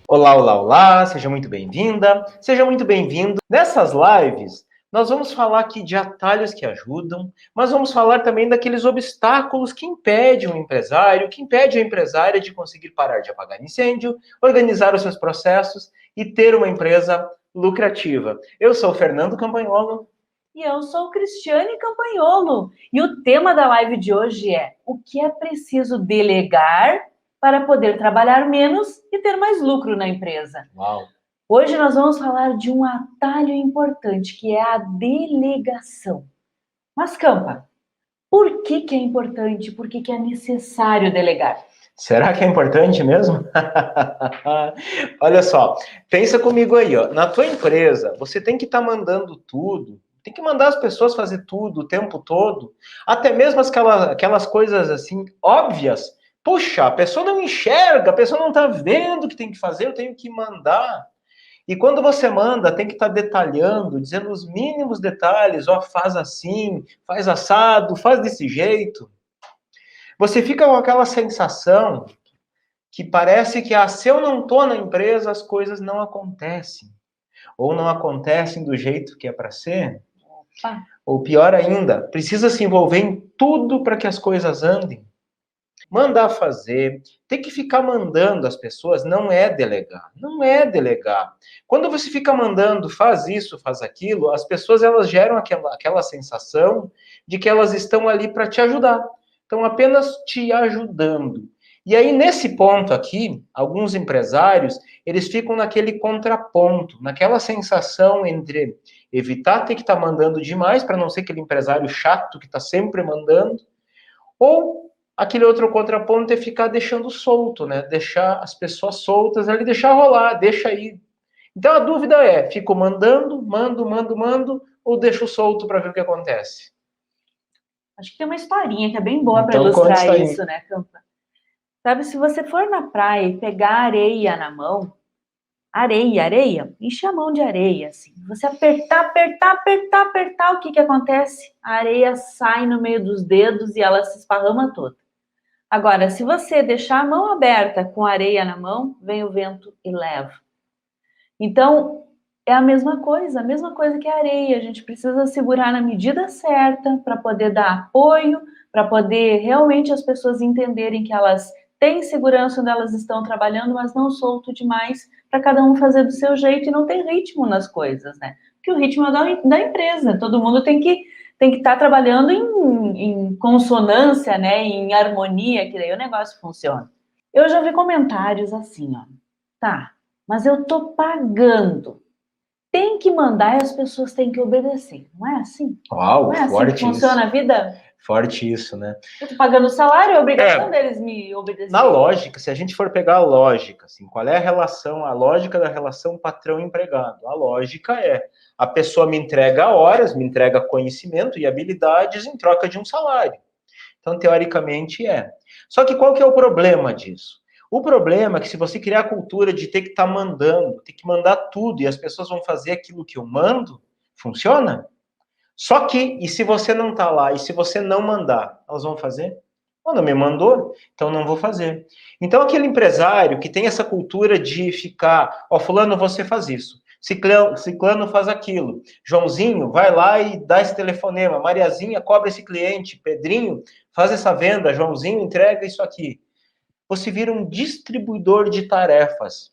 Olá, olá, olá, seja muito bem-vinda, seja muito bem-vindo. Nessas lives, nós vamos falar aqui de atalhos que ajudam, mas vamos falar também daqueles obstáculos que impedem o empresário, que impedem a empresária de conseguir parar de apagar incêndio, organizar os seus processos e ter uma empresa lucrativa. Eu sou o Fernando Campagnolo. E eu sou Cristiane Campagnolo. E o tema da live de hoje é: o que é preciso delegar para poder trabalhar menos e ter mais lucro na empresa? Uau! Hoje nós vamos falar de um atalho importante, que é a delegação. Mas, Campa, por que é importante? Por que é necessário delegar? Será que é importante mesmo? Olha só, pensa comigo aí, ó. Na tua empresa, você tem que estar mandando tudo, tem que mandar as pessoas fazer tudo o tempo todo, até mesmo aquelas coisas assim óbvias. Puxa, a pessoa não enxerga, a pessoa não está vendo o que tem que fazer, eu tenho que mandar. E quando você manda, tem que estar detalhando, dizendo os mínimos detalhes, ó, faz assim, faz assado, faz desse jeito. Você fica com aquela sensação que parece que se eu não estou na empresa, as coisas não acontecem. Ou não acontecem do jeito que é para ser. Opa. Ou pior ainda, precisa se envolver em tudo para que as coisas andem. Mandar fazer, ter que ficar mandando as pessoas não é delegar. Não é delegar. Quando você fica mandando, faz isso, faz aquilo, as pessoas elas geram aquela sensação de que elas estão ali para te ajudar. Estão apenas te ajudando. E aí, nesse ponto aqui, alguns empresários, eles ficam naquele contraponto, naquela sensação entre evitar ter que estar mandando demais, para não ser aquele empresário chato que está sempre mandando, ou aquele outro contraponto é ficar deixando solto, né? Deixar as pessoas soltas ali, deixar rolar, deixa aí. Então a dúvida é, fico mando, ou deixo solto para ver o que acontece? Acho que tem uma historinha que é bem boa para Então conta ilustrar aí. isso, né, Campa? Sabe, se você for na praia e pegar areia na mão, areia, enche a mão de areia, assim. Você apertar, o que acontece? A areia sai no meio dos dedos e ela se esparrama toda. Agora, se você deixar a mão aberta com areia na mão, vem o vento e leva. Então, é a mesma coisa que a areia. A gente precisa segurar na medida certa para poder dar apoio, para poder realmente as pessoas entenderem que elas têm segurança onde elas estão trabalhando, mas não solto demais para cada um fazer do seu jeito e não ter ritmo nas coisas, né? Porque o ritmo é da empresa, todo mundo tem que estar trabalhando em consonância, né? Em harmonia, que daí o negócio funciona. Eu já vi comentários assim, ó. Tá, mas eu tô pagando. Tem que mandar e as pessoas têm que obedecer. Não é assim? Uau, Não é assim que forte funciona isso. a vida? Forte isso, né? Eu tô pagando o salário, é obrigação deles me Na obedecer. lógica, se a gente for pegar a lógica, assim, qual é a relação, a lógica da relação patrão-empregado? A lógica é, a pessoa me entrega horas, me entrega conhecimento e habilidades em troca de um salário. Então, teoricamente, é. Só que qual que é o problema disso? O problema é que se você criar a cultura de ter que estar mandando, ter que mandar tudo e as pessoas vão fazer aquilo que eu mando, funciona? Só que, e se você não está lá, e se você não mandar, elas vão fazer? Oh, não me mandou, então não vou fazer. Então, aquele empresário que tem essa cultura de ficar, ó, fulano, você faz isso. Ciclano faz aquilo. Joãozinho, vai lá e dá esse telefonema. Mariazinha, cobra esse cliente. Pedrinho, faz essa venda. Joãozinho, entrega isso aqui. Você vira um distribuidor de tarefas.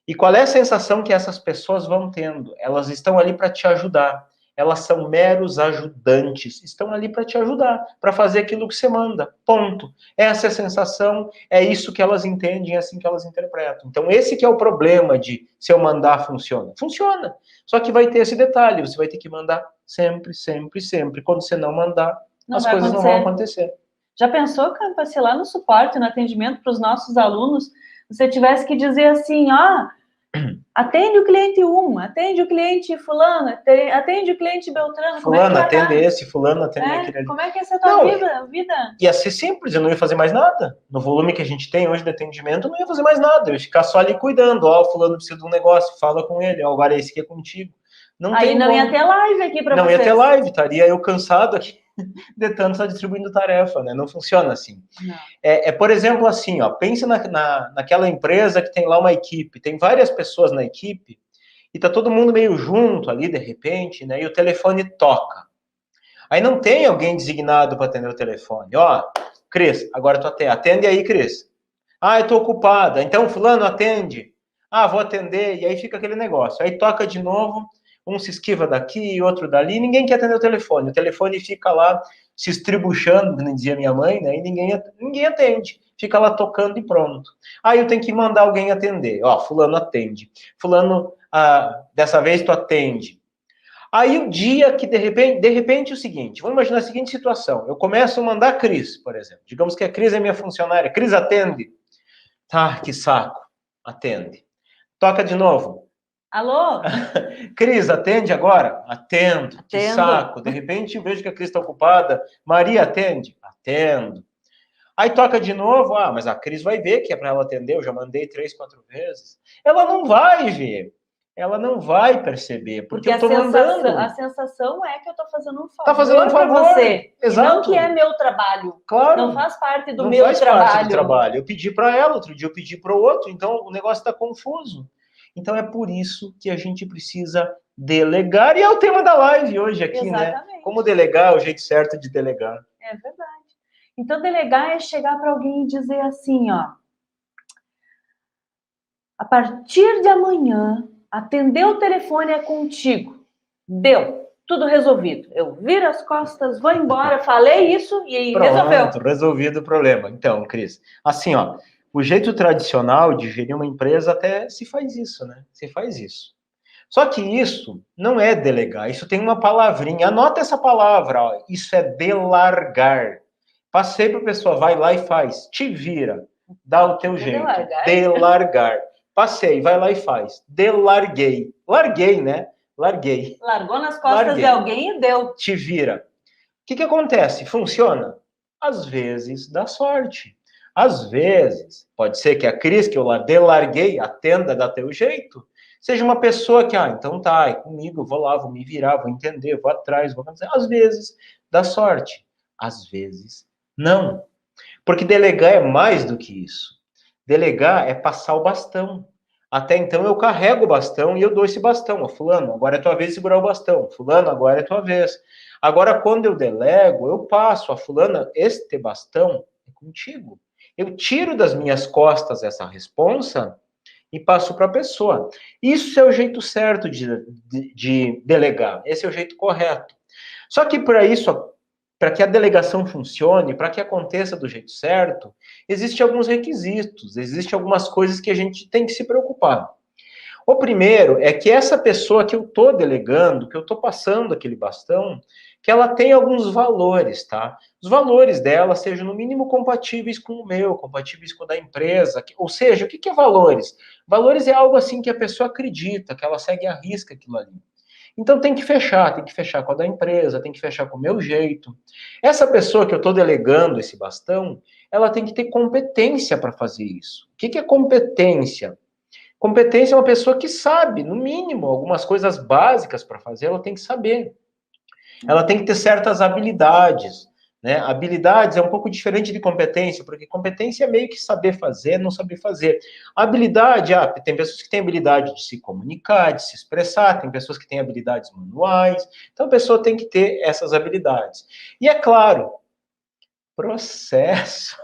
E qual é a sensação que essas pessoas vão tendo? Elas estão ali para te ajudar. Elas são meros ajudantes. Estão ali para te ajudar, para fazer aquilo que você manda. Ponto. Essa é a sensação, é isso que elas entendem, é assim que elas interpretam. Então, esse que é o problema de se eu mandar, funciona. Funciona. Só que vai ter esse detalhe, você vai ter que mandar sempre, sempre, sempre. Quando você não mandar, Não as vai coisas não vão acontecer. acontecer. Já pensou, Campa, se lá no suporte, no atendimento para os nossos alunos, você tivesse que dizer assim, ó, atende o cliente 1, atende o cliente fulano, atende o cliente Beltrano, como é que Fulano ia atende estar? esse, fulano atende aquele ali. Como é que ia ser a tua Não, vida? ia ser simples, eu não ia fazer mais nada. No volume que a gente tem hoje de atendimento, eu não ia fazer mais nada. Eu ia ficar só ali cuidando. Ó, o fulano precisa de um negócio, fala com ele. Ó, agora esse aqui é contigo. Não Aí tem não ia como. ter live aqui para Não ia ter vocês. live, estaria eu cansado aqui. de tanto estar distribuindo tarefa, né? Não funciona assim. Não. Por exemplo, assim, ó, pense naquela empresa que tem lá uma equipe, tem várias pessoas na equipe, e tá todo mundo meio junto ali, de repente, né? E o telefone toca. Aí não tem alguém designado para atender o telefone. Ó, Cris, agora tu atende aí, Cris. Ah, eu tô ocupada. Então, fulano, atende. Ah, vou atender. E aí fica aquele negócio. Aí toca de novo, um se esquiva daqui, outro dali. Ninguém quer atender o telefone. O telefone fica lá se estribuchando, como dizia minha mãe, né? E ninguém atende. Fica lá tocando e pronto. Aí eu tenho que mandar alguém atender. Ó, fulano atende. Fulano, dessa vez tu atende. Aí o dia que, de repente, é o seguinte, vamos imaginar a seguinte situação. Eu começo a mandar a Cris, por exemplo. Digamos que a Cris é minha funcionária. Cris, atende. Tá, que saco. Atende. Toca de novo. Alô? Cris, atende agora? Atendo. Que saco. De repente, eu vejo que a Cris está ocupada. Maria, atende? Atendo. Aí toca de novo. Ah, mas a Cris vai ver que é para ela atender. Eu já mandei 3, 4 vezes. Ela não vai ver. Ela não vai perceber, porque eu estou mandando. A sensação é que eu estou fazendo um favor, tá fazendo um favor para você. Exato. E não que é meu trabalho. Claro. Não faz parte do não meu faz trabalho. Parte do trabalho. Eu pedi para ela, outro dia eu pedi para o outro, então o negócio está confuso. Então é por isso que a gente precisa delegar, e é o tema da live hoje aqui, Exatamente. né? Como delegar, o jeito certo de delegar. É verdade. Então delegar é chegar para alguém e dizer assim, ó, a partir de amanhã, atender o telefone é contigo. Deu. Tudo resolvido. Eu viro as costas, vou embora, falei isso e Pronto, resolveu. Resolvido o problema. Então, Cris, assim, ó, o jeito tradicional de gerir uma empresa até se faz isso, né? Se faz isso. Só que isso não é delegar, isso tem uma palavrinha. Anota essa palavra, ó, isso é delargar. Passei para a pessoa, vai lá e faz. Te vira, dá o teu jeito. Delargar. Passei, vai lá e faz. Delarguei. Larguei, né? Larguei. Largou nas costas de alguém e deu. Te vira. O que acontece? Funciona? Às vezes dá sorte. Às vezes, pode ser que a Cris, que eu delarguei, atenda, dá teu jeito, seja uma pessoa que, então tá, é comigo, vou lá, vou me virar, vou entender, vou atrás, vou fazer. Às vezes dá sorte. Às vezes não. Porque delegar é mais do que isso. Delegar é passar o bastão. Até então eu carrego o bastão e eu dou esse bastão. Fulano, agora é tua vez de segurar o bastão. Fulano, agora é tua vez. Agora, quando eu delego, eu passo a fulana, este bastão é contigo. Eu tiro das minhas costas essa responsa e passo para a pessoa. Isso é o jeito certo de delegar. Esse é o jeito correto. Só que para isso, para que a delegação funcione, para que aconteça do jeito certo, existem alguns requisitos, existem algumas coisas que a gente tem que se preocupar. O primeiro é que essa pessoa que eu estou delegando, que eu estou passando aquele bastão, que ela tem alguns valores, tá? Os valores dela sejam no mínimo compatíveis com o meu, compatíveis com o da empresa. Ou seja, o que é valores? Valores é algo assim que a pessoa acredita, que ela segue à risca aquilo ali. Então tem que fechar com a da empresa, tem que fechar com o meu jeito. Essa pessoa que eu estou delegando esse bastão, ela tem que ter competência para fazer isso. O que é competência? Competência é uma pessoa que sabe, no mínimo, algumas coisas básicas para fazer, ela tem que saber. Ela tem que ter certas habilidades. Né? Habilidades é um pouco diferente de competência, porque competência é meio que saber fazer, não saber fazer. Habilidade, tem pessoas que têm habilidade de se comunicar, de se expressar, tem pessoas que têm habilidades manuais. Então a pessoa tem que ter essas habilidades. E é claro, processo.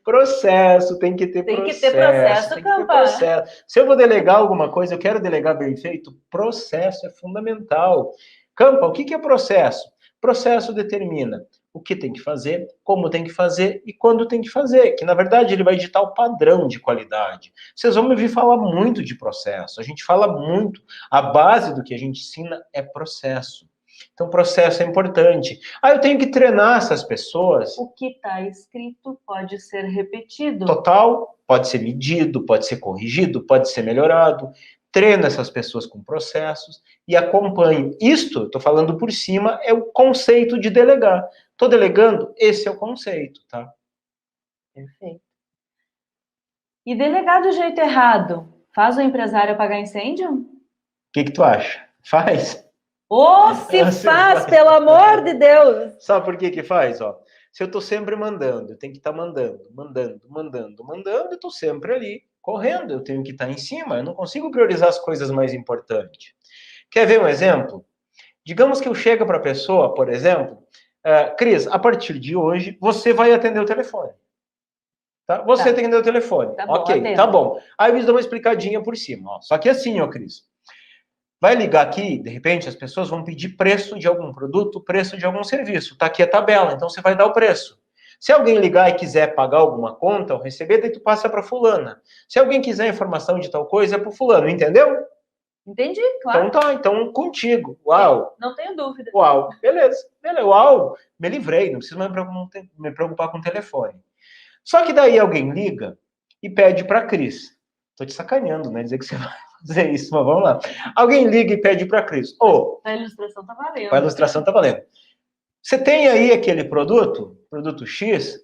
Processo, tem que ter processo. Tem que ter processo. Se eu vou delegar alguma coisa, eu quero delegar bem feito, processo é fundamental. Campa, o que é processo? Processo determina o que tem que fazer, como tem que fazer e quando tem que fazer, que na verdade ele vai ditar o padrão de qualidade. Vocês vão me ouvir falar muito de processo, a gente fala muito, a base do que a gente ensina é processo. Então, processo é importante. Eu tenho que treinar essas pessoas. O que está escrito pode ser repetido. Total, pode ser medido, pode ser corrigido, pode ser melhorado. Treino essas pessoas com processos e acompanho. Isto, estou falando por cima, é o conceito de delegar. Estou delegando? Esse é o conceito, tá? Perfeito. E delegar do jeito errado, faz o empresário apagar incêndio? O que tu acha? Faz? Ou se faz, pelo amor de Deus! Sabe por que que faz? Ó, se eu tô sempre mandando, eu tenho que estar mandando, eu tô sempre ali, correndo, eu tenho que estar em cima, eu não consigo priorizar as coisas mais importantes. Quer ver um exemplo? Digamos que eu chego para a pessoa, por exemplo, Cris, a partir de hoje, você vai atender o telefone. Tá? Você tem que atender o telefone. Tá bom, ok, atendo. tá bom. Aí eles dão uma explicadinha por cima. Ó. Só que assim, ó, Cris. Vai ligar aqui, de repente, as pessoas vão pedir preço de algum produto, preço de algum serviço. Tá aqui a tabela, então você vai dar o preço. Se alguém ligar e quiser pagar alguma conta ou receber, daí tu passa para fulana. Se alguém quiser informação de tal coisa, é para fulano, entendeu? Entendi, claro. Então tá, então contigo. Uau. Não tenho dúvida. Uau, beleza. Uau, me livrei, não preciso mais me preocupar com o telefone. Só que daí alguém liga e pede para Cris. Tô te sacaneando, né? Dizer que você vai fazer isso, mas vamos lá. Alguém liga e pede para Cris. A ilustração tá valendo. A ilustração tá valendo. Você tem aí aquele produto X?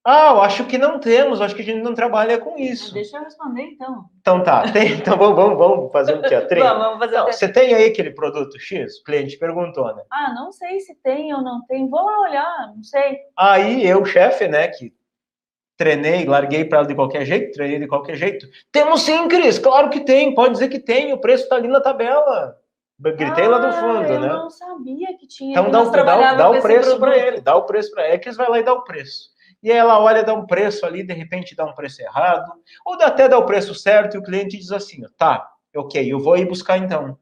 Ah, eu acho que não temos, acho que a gente não trabalha com isso. Deixa eu responder, então. Então tá, então vamos fazer um teatro. Vamos fazer um teatro. Você tem aí aquele produto X? O cliente perguntou, né? Ah, não sei se tem ou não tem. Vou lá olhar, não sei. Aí eu, chefe, né, que treinei, larguei para ela de qualquer jeito, treinei de qualquer jeito. Temos sim, Cris, claro que tem, pode dizer que tem, o preço está ali na tabela. Gritei lá do fundo, eu né? Eu não sabia que tinha. Então dá o preço para ele, dá o preço para ele, que eles vai lá e dá o preço. E aí ela olha, dá um preço ali, de repente dá um preço errado, ou até dá o preço certo e o cliente diz assim, tá, ok, eu vou ir buscar então.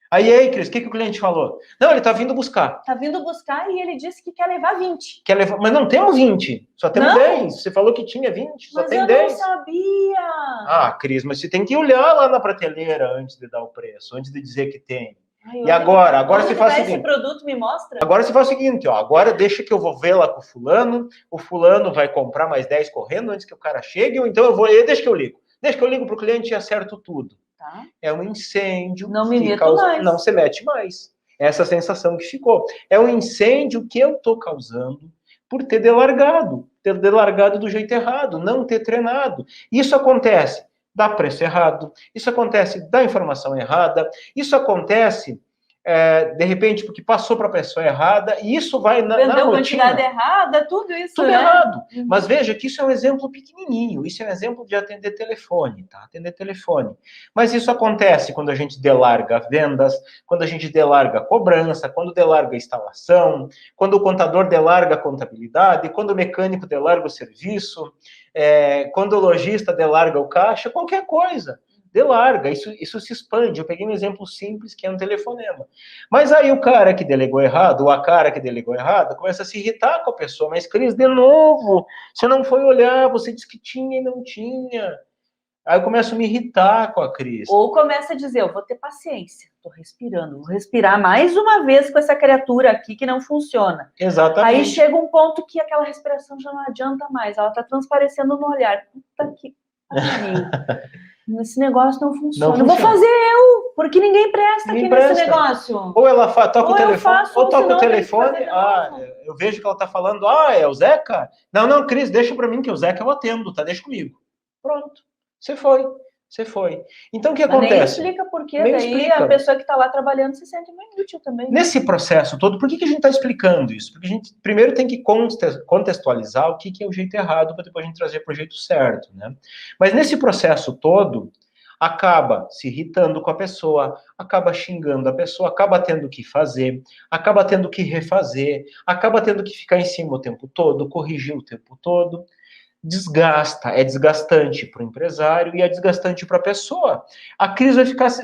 Aí, Cris, o que o cliente falou? Não, ele está vindo buscar. Está vindo buscar e ele disse que quer levar 20. Quer levar, mas não temos 20, só temos 10. Você falou que tinha 20, só tem 10. Mas eu não sabia. Ah, Cris, mas você tem que olhar lá na prateleira antes de dar o preço, antes de dizer que tem. E agora você faz o seguinte. Esse produto me mostra? Agora você faz o seguinte, ó, agora deixa que eu vou ver lá com o fulano vai comprar mais 10 correndo antes que o cara chegue, ou então deixa que eu ligo. Deixa que eu ligo pro cliente e acerto tudo. Tá. É um incêndio. Não me meto mais. Não se mete mais. Essa sensação que ficou. É um incêndio que eu tô causando por ter delargado do jeito errado, não ter treinado. Isso acontece da preço errado, isso acontece da informação errada, isso acontece de repente porque passou para a pessoa errada, e isso vai na rotina. Quantidade errada, tudo isso, tudo errado. Mas veja que isso é um exemplo pequenininho, isso é um exemplo de atender telefone, tá? Atender telefone. Mas isso acontece quando a gente delarga vendas, quando a gente delarga cobrança, quando delarga instalação, quando o contador delarga a contabilidade, quando o mecânico delarga o serviço, quando o lojista delarga o caixa, qualquer coisa. Delarga, isso se expande. Eu peguei um exemplo simples, que é um telefonema. Mas aí o cara que delegou errado, ou a cara que delegou errado, começa a se irritar com a pessoa. Mas, Cris, de novo, você não foi olhar, você disse que tinha e não tinha. Aí eu começo a me irritar com a Cris. Ou começa a dizer, eu vou ter paciência, tô respirando, vou respirar mais uma vez com essa criatura aqui que não funciona. Exatamente. Aí chega um ponto que aquela respiração já não adianta mais, ela tá transparecendo no olhar. Puta que pariu. Esse negócio não funciona. Eu vou fazer eu, porque ninguém presta aqui nesse negócio. Ou ela toca o telefone, ou toca o telefone. Eu vejo que ela tá falando, é o Zeca? Não, Cris, deixa pra mim que o Zeca eu atendo, tá? Deixa comigo. Pronto. Você foi. Então o que acontece? Nem explica por quê, daí a pessoa que tá lá trabalhando se sente meio inútil também. Nesse processo todo, por que a gente tá explicando isso? Porque a gente primeiro tem que contextualizar o que é o jeito errado para depois a gente trazer para o jeito certo, né? Mas nesse processo todo, acaba se irritando com a pessoa, acaba xingando a pessoa, acaba tendo que fazer, acaba tendo que refazer, acaba tendo que ficar em cima o tempo todo, corrigir o tempo todo. Desgasta, é desgastante para o empresário e é desgastante para a pessoa. A Cris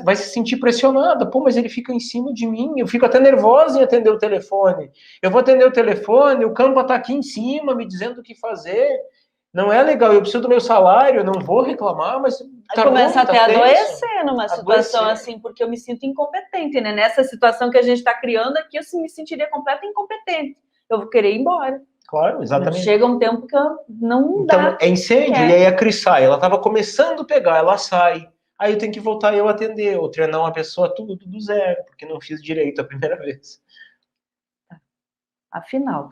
vai se sentir pressionada. Pô, mas ele fica em cima de mim, eu fico até nervosa em atender o telefone. Eu vou atender o telefone, o Campa está aqui em cima me dizendo o que fazer. Não é legal, eu preciso do meu salário, eu não vou reclamar, mas... Tá começa até a adoecer numa situação assim, porque eu me sinto incompetente, né? Nessa situação que a gente está criando aqui, eu me sentiria completamente incompetente. Eu vou querer ir embora. Claro, exatamente. Chega um tempo que não dá. Então, é incêndio, e aí a Cris sai. Ela estava começando a pegar, ela sai. Aí eu tenho que voltar eu atender, ou treinar uma pessoa tudo do zero, porque não fiz direito a primeira vez. Afinal,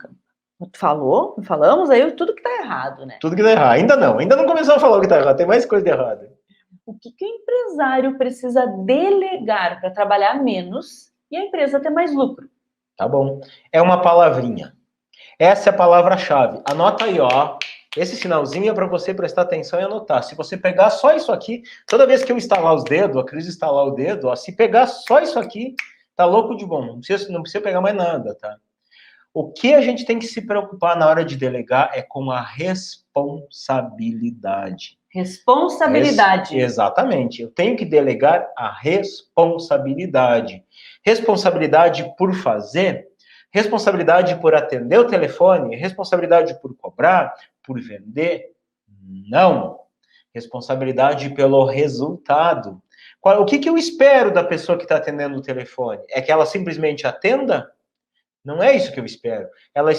falamos aí tudo que tá errado, né? Tudo que tá errado. Ainda não começou a falar o que tá errado, tem mais coisa de errado. O que o empresário precisa delegar para trabalhar menos e a empresa ter mais lucro. Tá bom. É uma palavrinha. Essa é a palavra-chave. Anota aí, ó. Esse sinalzinho é para você prestar atenção e anotar. Se você pegar só isso aqui, toda vez que eu estalar os dedos, a Cris estalar o dedo, ó, se pegar só isso aqui, tá louco de bom. Não precisa pegar mais nada, tá? O que a gente tem que se preocupar na hora de delegar é com a responsabilidade. Responsabilidade. Exatamente. Eu tenho que delegar a responsabilidade. Responsabilidade por fazer, responsabilidade por atender o telefone, responsabilidade por cobrar, por vender? Não. Responsabilidade pelo resultado. O que eu espero da pessoa que está atendendo o telefone? É que ela simplesmente atenda? Não é isso que eu espero.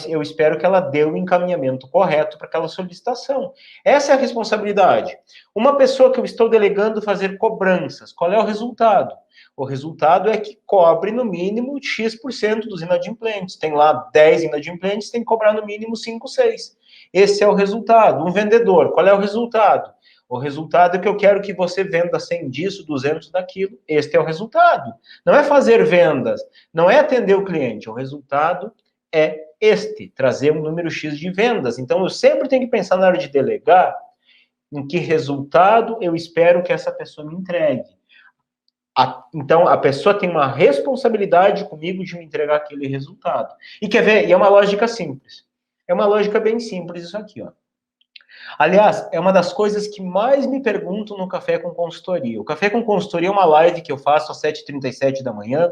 Eu espero que ela dê o encaminhamento correto para aquela solicitação. Essa é a responsabilidade. Uma pessoa que eu estou delegando fazer cobranças, qual é o resultado? O resultado é que cobre no mínimo X% dos inadimplentes. Tem lá 10 inadimplentes, tem que cobrar no mínimo 5, 6. Esse é o resultado. Um vendedor, qual é o resultado? O resultado é que eu quero que você venda 100 disso, 200 daquilo. Este é o resultado. Não é fazer vendas, não é atender o cliente. O resultado é este, trazer um número X de vendas. Então, eu sempre tenho que pensar na hora de delegar em que resultado eu espero que essa pessoa me entregue. Então, a pessoa tem uma responsabilidade comigo de me entregar aquele resultado. E quer ver? E é uma lógica simples. É uma lógica bem simples isso aqui, ó. Aliás, é uma das coisas que mais me perguntam no Café com Consultoria. O Café com Consultoria é uma live que eu faço às 7h37 da manhã,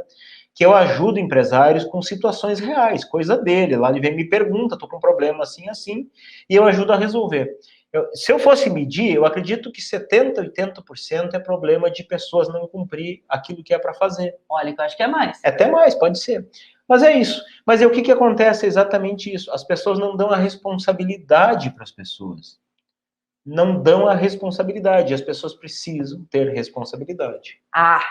que eu ajudo empresários com situações reais, coisa dele. Lá ele vem e me pergunta, estou com um problema assim, assim, e eu ajudo a resolver. Se eu fosse medir, eu acredito que 70%, 80% é problema de pessoas não cumprir aquilo que é para fazer. Olha, que eu acho que é mais. É até mais, pode ser. Mas é isso. Mas o que acontece é exatamente isso. As pessoas não dão a responsabilidade para as pessoas. Não dão a responsabilidade. As pessoas precisam ter responsabilidade. Ah,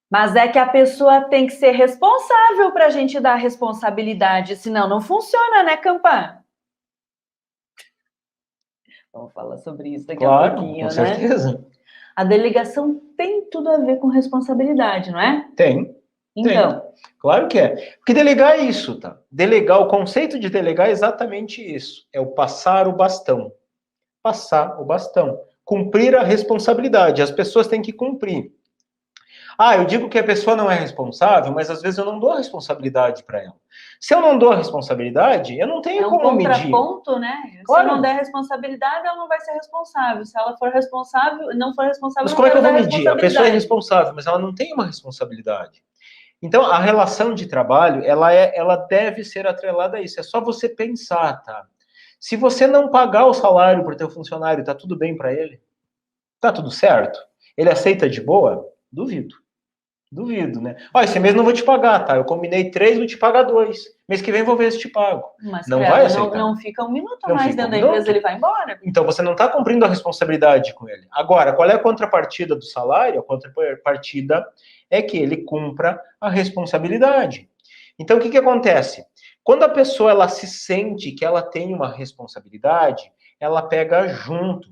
mas é que a pessoa tem que ser responsável para a gente dar responsabilidade, senão não funciona, né, Campan? Vamos falar sobre isso daqui a pouquinho, Com né? certeza. A delegação tem tudo a ver com responsabilidade, não é? Tem. Então. Tem. Claro que é. Porque delegar é isso, tá? Delegar, o conceito de delegar é exatamente isso. É o passar o bastão. Passar o bastão. Cumprir a responsabilidade. As pessoas têm que cumprir. Ah, eu digo que a pessoa não é responsável, mas às vezes eu não dou a responsabilidade para ela. Se eu não dou a responsabilidade, eu não tenho como medir. É um contraponto, né? Claro. Se eu não der responsabilidade, ela não vai ser responsável. Se ela for responsável, não for responsável, mas como é que eu vou medir? A pessoa é responsável, mas ela não tem uma responsabilidade. Então, a relação de trabalho, ela deve ser atrelada a isso. É só você pensar, tá? Se você não pagar o salário para o teu funcionário, tá tudo bem para ele? Tá tudo certo? Ele aceita de boa? Duvido. Duvido, né? Ó, esse mês não vou te pagar, tá? Eu combinei 3, vou te pagar 2. Mês que vem vou ver se te pago. Mas não vai aceitar. Não fica um minuto a mais dentro da empresa, ele vai embora. Então você não está cumprindo a responsabilidade com ele. Agora, qual é a contrapartida do salário? A contrapartida é que ele cumpra a responsabilidade. Então, o que acontece? Quando a pessoa ela se sente que ela tem uma responsabilidade, ela pega junto.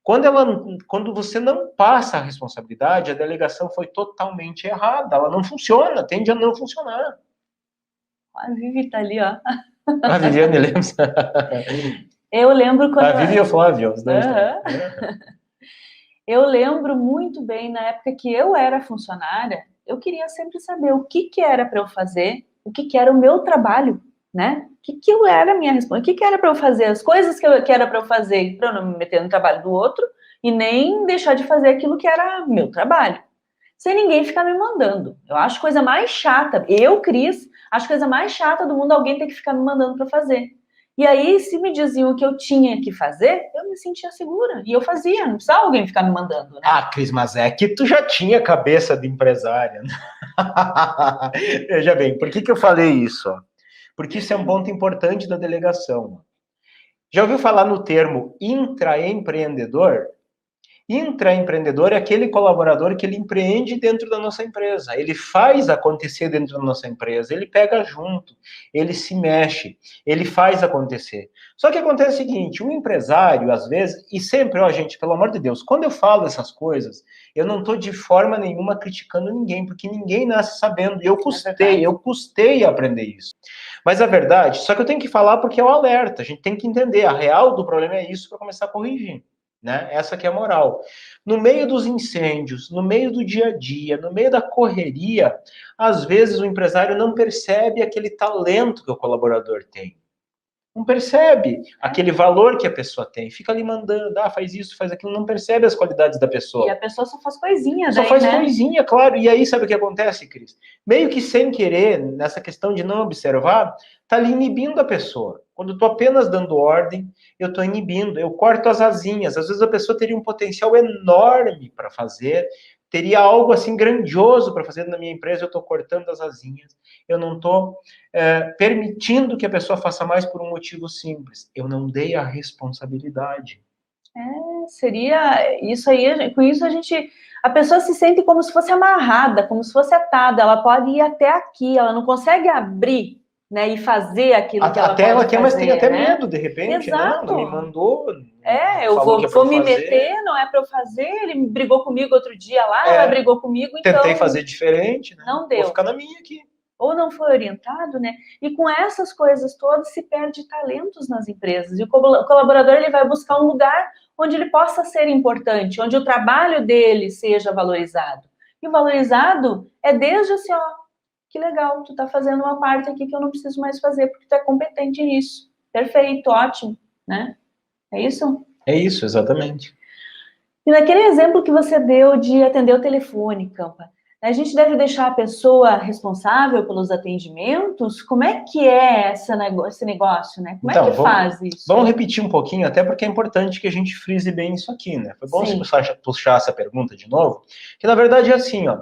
Quando você não passa a responsabilidade, a delegação foi totalmente errada. Ela não funciona, tende a não funcionar. A Vivi tá ali, ó. A Viviane Lemos. Eu lembro quando... A Vivi e o Flávio, os dois. Eu lembro muito bem, na época que eu era funcionária, eu queria sempre saber o que era para eu fazer, o que era o meu trabalho, né? O que eu era a minha responsabilidade, o que era para eu fazer, as coisas que era para eu fazer, para eu não me meter no trabalho do outro e nem deixar de fazer aquilo que era meu trabalho. Sem ninguém ficar me mandando. Eu acho coisa mais chata. Eu, Cris, acho coisa mais chata do mundo alguém ter que ficar me mandando para fazer. E aí, se me diziam o que eu tinha que fazer, eu me sentia segura. E eu fazia, não precisava alguém ficar me mandando, né? Ah, Cris, mas é que tu já tinha cabeça de empresária. Veja bem, por que eu falei isso? Porque isso é um ponto importante da delegação. Já ouviu falar no termo intraempreendedor? Intraempreendedor é aquele colaborador que ele empreende dentro da nossa empresa, ele faz acontecer dentro da nossa empresa, ele pega junto, ele se mexe, ele faz acontecer. Só que acontece o seguinte, o empresário, às vezes, e sempre, ó, gente, pelo amor de Deus, quando eu falo essas coisas, eu não estou de forma nenhuma criticando ninguém, porque ninguém nasce sabendo, e eu custei a aprender isso. Mas a verdade, só que eu tenho que falar porque é o alerta, a gente tem que entender, a real do problema é isso para começar a corrigir. Né? Essa que é a moral. No meio dos incêndios, no meio do dia a dia, no meio da correria, às vezes o empresário não percebe aquele talento que o colaborador tem. Não percebe aquele valor que a pessoa tem. Fica ali mandando, faz isso, faz aquilo, não percebe as qualidades da pessoa. E a pessoa só faz coisinha, só faz coisinha, claro. E aí, sabe o que acontece, Cris? Meio que sem querer, nessa questão de não observar, tá ali inibindo a pessoa. Quando eu tô apenas dando ordem, eu tô inibindo, eu corto as asinhas. Às vezes a pessoa teria um potencial enorme para fazer, teria algo assim grandioso para fazer na minha empresa, eu tô cortando as asinhas. Eu não tô permitindo que a pessoa faça mais por um motivo simples. Eu não dei a responsabilidade. Seria isso aí, com isso a pessoa se sente como se fosse amarrada, como se fosse atada, ela pode ir até aqui, ela não consegue abrir, né, e fazer aquilo que ela pode fazer. Até ela quer, mas tem até medo, de repente, exato. Né? Não me mandou, eu vou me meter, não é para eu fazer, ele brigou comigo outro dia lá, ela brigou comigo, então... Tentei fazer diferente, né? Não deu. Vou ficar na minha aqui. Ou não foi orientado, né? E com essas coisas todas se perde talentos nas empresas. E o colaborador ele vai buscar um lugar onde ele possa ser importante, onde o trabalho dele seja valorizado. E o valorizado é desde assim, ó, que legal, tu tá fazendo uma parte aqui que eu não preciso mais fazer, porque tu é competente nisso. Perfeito, ótimo, né? É isso? É isso, exatamente. E naquele exemplo que você deu de atender o telefone, Campa, a gente deve deixar a pessoa responsável pelos atendimentos? Como é que é esse negócio, né? Como é que faz isso? Vamos repetir um pouquinho, até porque é importante que a gente frise bem isso aqui, né? Foi bom você puxar essa pergunta de novo, que na verdade é assim, ó.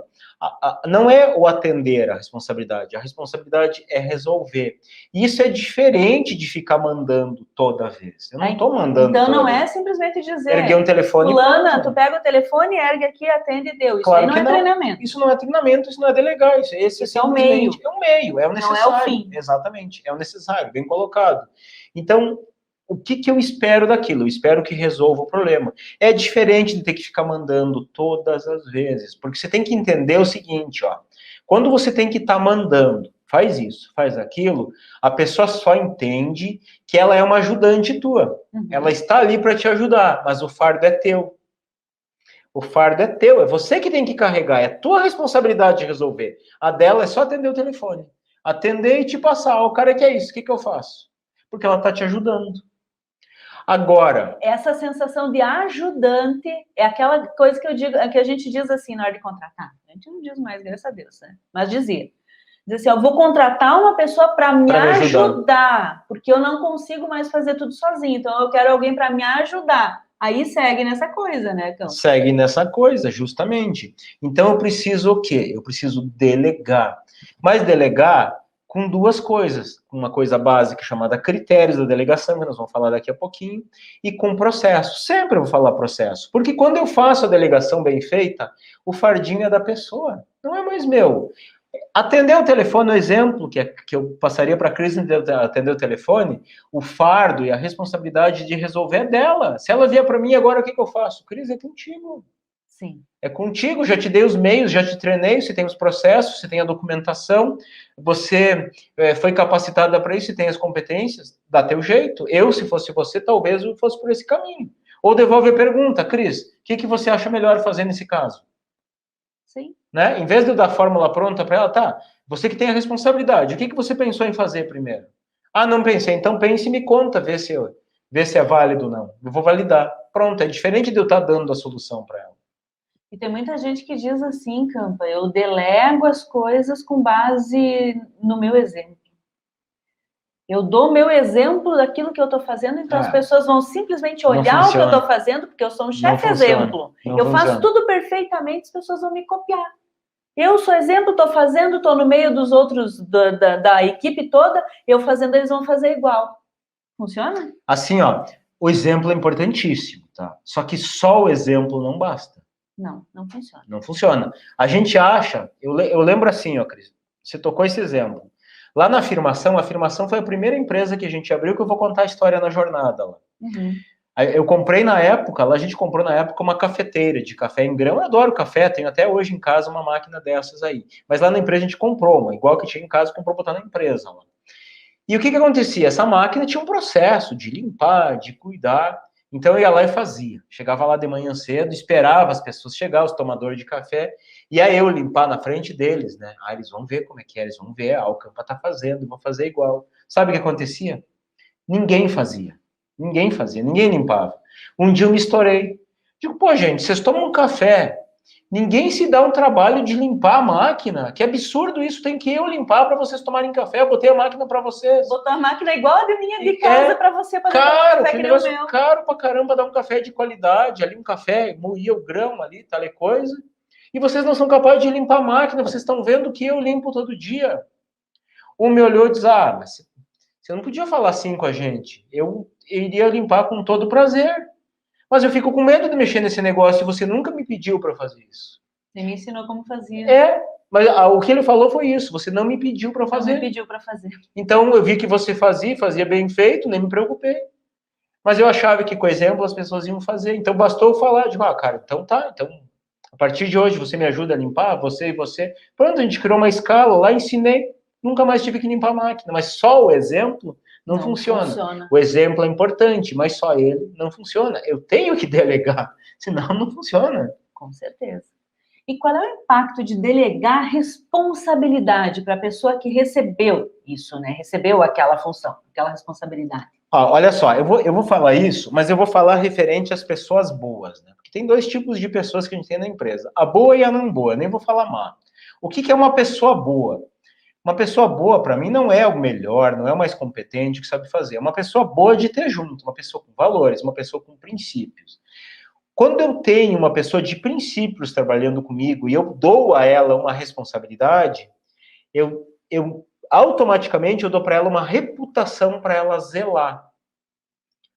Não é o atender a responsabilidade é resolver. Isso é diferente de ficar mandando toda vez. Eu não estou mandando. Então não é simplesmente dizer, erguer um telefone. Fulana, tu pega o telefone, ergue aqui, atende e deu. Isso claro aí não é treinamento. Isso não é treinamento, isso não é delegar. Isso é o meio. É o meio, é o necessário. Não é o fim. Exatamente, é o necessário, bem colocado. Então, o que eu espero daquilo? Eu espero que resolva o problema. É diferente de ter que ficar mandando todas as vezes, porque você tem que entender o seguinte, ó. Quando você tem que estar mandando, faz isso, faz aquilo, a pessoa só entende que ela é uma ajudante tua. Uhum. Ela está ali para te ajudar, mas o fardo é teu. O fardo é teu, é você que tem que carregar, é tua responsabilidade de resolver. A dela é só atender o telefone. Atender e te passar. O cara quer isso, o que eu faço? Porque ela está te ajudando. Agora, essa sensação de ajudante é aquela coisa que eu digo, que a gente diz assim na hora de contratar. A gente não diz mais, graças a Deus, né? Mas dizia. Diz assim, eu vou contratar uma pessoa para me ajudar, porque eu não consigo mais fazer tudo sozinho. Então eu quero alguém para me ajudar. Aí segue nessa coisa, né, Cão? Segue nessa coisa, justamente. Então eu preciso o quê? Eu preciso delegar. Mas delegar com duas coisas. Uma coisa básica chamada critérios da delegação, que nós vamos falar daqui a pouquinho, e com processo. Sempre eu vou falar processo. Porque quando eu faço a delegação bem feita, o fardinho é da pessoa, não é mais meu. Atender o telefone, o exemplo que eu passaria para a Cris atender o telefone, o fardo e a responsabilidade de resolver é dela. Se ela vier para mim agora, o que eu faço? Cris, é contigo. Sim. É contigo, já te dei os meios, já te treinei, você tem os processos, você tem a documentação, você foi capacitada para isso, você tem as competências, dá teu jeito. Eu, se fosse você, talvez eu fosse por esse caminho. Ou devolve a pergunta, Cris, o que você acha melhor fazer nesse caso? Sim. Né? Em vez de eu dar a fórmula pronta para ela, tá, você que tem a responsabilidade, o que você pensou em fazer primeiro? Ah, não pensei, então pense e me conta, vê se é válido ou não. Eu vou validar. Pronto, é diferente de eu estar dando a solução para ela. E tem muita gente que diz assim, Campa, eu delego as coisas com base no meu exemplo. Eu dou o meu exemplo daquilo que eu estou fazendo, então as pessoas vão simplesmente olhar o que eu estou fazendo, porque eu sou um chefe exemplo. Eu faço tudo perfeitamente, as pessoas vão me copiar. Eu sou exemplo, estou fazendo, estou no meio dos outros, da equipe toda, eu fazendo, eles vão fazer igual. Funciona? Assim, ó, O exemplo é importantíssimo, tá? Só que só o exemplo não basta. Não funciona. Não funciona. A gente acha, eu lembro assim, ó, Cris, você tocou esse exemplo. Lá na Afirmação, a Afirmação foi a primeira empresa que a gente abriu, que eu vou contar a história na jornada lá. Uhum. Eu comprei na época, lá a gente comprou na época uma cafeteira de café em grão. Eu adoro café, tenho até hoje em casa uma máquina dessas aí. Mas lá na empresa a gente comprou uma, igual que tinha em casa, comprou botar na empresa lá. E o que acontecia? Essa máquina tinha um processo de limpar, de cuidar. Então eu ia lá e fazia. Chegava lá de manhã cedo, esperava as pessoas chegar, os tomadores de café, e aí eu limpar na frente deles, né? Ah, eles vão ver como é que é, eles vão ver, o Campa tá fazendo, vou fazer igual. Sabe o que acontecia? Ninguém fazia. Ninguém fazia, ninguém limpava. Um dia eu me estourei. Digo, pô, gente, vocês tomam um café, ninguém se dá um trabalho de limpar a máquina. Que absurdo isso, tem que eu limpar para vocês tomarem café. Eu botei a máquina para vocês. Botou a máquina igual a minha de casa para você poder tomar caro, café que que nem o negócio meu. caro pra caramba dar um café de qualidade. Ali um café, moía o grão ali, tal e coisa. E vocês não são capazes de limpar a máquina, vocês estão vendo que eu limpo todo dia. Um me olhou e disse, mas você não podia falar assim com a gente. Eu iria limpar com todo prazer. Mas eu fico com medo de mexer nesse negócio e você nunca me pediu para fazer isso. Você me ensinou como fazia. Mas o que ele falou foi isso. Você não me pediu para fazer. Não me pediu para fazer. Então eu vi que você fazia bem feito, nem me preocupei. Mas eu achava que com exemplo as pessoas iam fazer. Então bastou eu falar, cara, então tá, então a partir de hoje você me ajuda a limpar, você e você. Pronto, a gente criou uma escala lá, ensinei, nunca mais tive que limpar a máquina. Mas só o exemplo não funciona. O exemplo é importante, mas só ele não funciona. Eu tenho que delegar, senão não funciona. Com certeza. E qual é o impacto de delegar responsabilidade para a pessoa que recebeu isso, né? Recebeu aquela função, aquela responsabilidade. Olha só, eu vou falar isso, mas eu vou falar referente às pessoas boas, né? Porque tem dois tipos de pessoas que a gente tem na empresa, a boa e a não boa, nem vou falar má. O que é uma pessoa boa? Uma pessoa boa, para mim, não é o melhor, não é o mais competente que sabe fazer. É uma pessoa boa de ter junto, uma pessoa com valores, uma pessoa com princípios. Quando eu tenho uma pessoa de princípios trabalhando comigo e eu dou a ela uma responsabilidade, eu automaticamente eu dou para ela uma reputação para ela zelar.